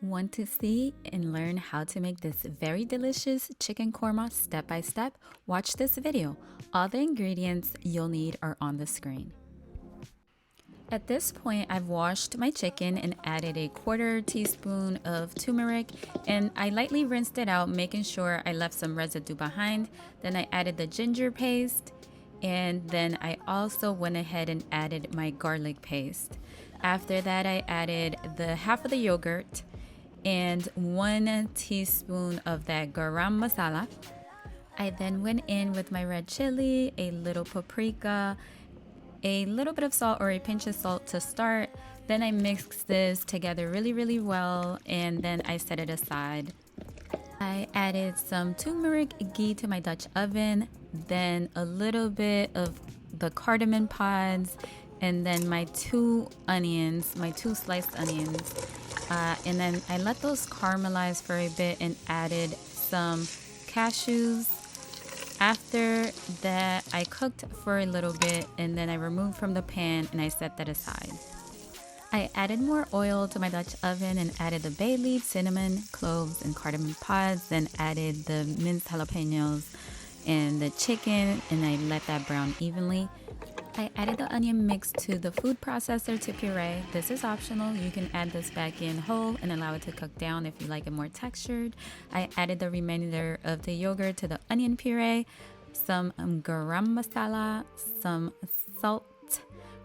Want to see and learn how to make this very delicious chicken korma step by step? Watch this video. All the ingredients you'll need are on the screen. At this point, I've washed my chicken and added a 1/4 teaspoon of turmeric, and I lightly rinsed it out, making sure I left some residue behind. Then I added the ginger paste, and then I also went ahead and added my garlic paste. After that, I added the half of the yogurt and 1 teaspoon of that garam masala. I then went in with my red chili, a little paprika, a little bit of salt or a pinch of salt to start. Then I mixed this together really well, and then I set it aside. I added some turmeric ghee to my Dutch oven, then a little bit of the cardamom pods, and then my 2 sliced onions. And then I let those caramelize for a bit and added some cashews. After that, I cooked for a little bit and then I removed from the pan and I set that aside. I added more oil to my Dutch oven and added the bay leaf, cinnamon, cloves, and cardamom pods. Then added the minced jalapenos and the chicken, and I let that brown evenly. I added the onion mix to the food processor to puree. This is optional. You can add this back in whole and allow it to cook down if you like it more textured. I added the remainder of the yogurt to the onion puree, some garam masala, some salt,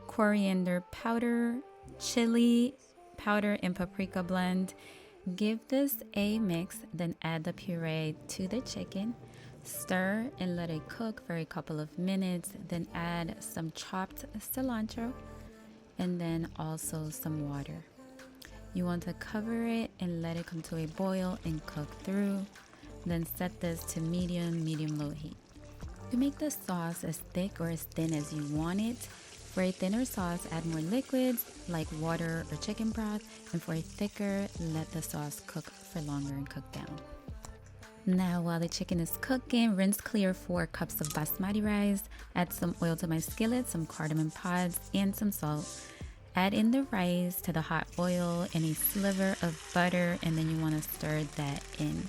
coriander powder, chili powder, and paprika blend. Give this a mix, then add the puree to the chicken. Stir and let it cook for a couple of minutes, then add some chopped cilantro and then also some water. You want to cover it and let it come to a boil and cook through. Then set this to medium-low heat. To make the sauce as thick or as thin as you want it, for a thinner sauce, add more liquids like water or chicken broth, and for a thicker, let the sauce cook for longer and cook down. Now, while the chicken is cooking, rinse clear 4 cups of basmati rice. Add some oil to my skillet, some cardamom pods, and some salt. Add in the rice to the hot oil and a sliver of butter, and then you want to stir that in.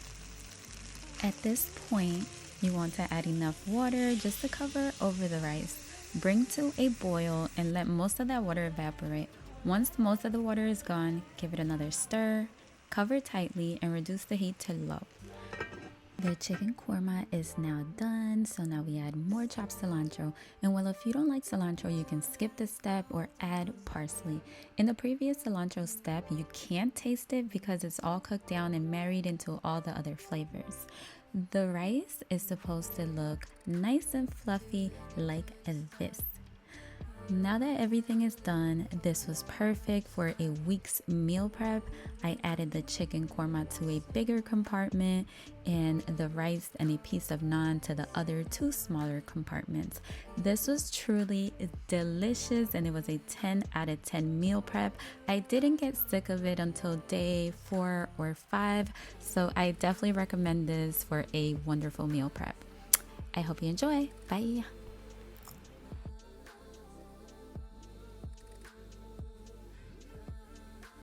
At this point, you want to add enough water just to cover over the rice. Bring to a boil and let most of that water evaporate. Once most of the water is gone, give it another stir, cover tightly, and reduce the heat to low. The chicken korma is now done, so now we add more chopped cilantro. And well, if you don't like cilantro, you can skip this step or add parsley. In the previous cilantro step, you can't taste it because it's all cooked down and married into all the other flavors. The rice is supposed to look nice and fluffy like this. Now that everything is done, this was perfect for a week's meal prep. I added the chicken korma to a bigger compartment and the rice and a piece of naan to the other 2 smaller compartments. This was truly delicious and it was a 10 out of 10 meal prep. I didn't get sick of it until day 4 or 5, so I definitely recommend this for a wonderful meal prep. I hope you enjoy. Bye.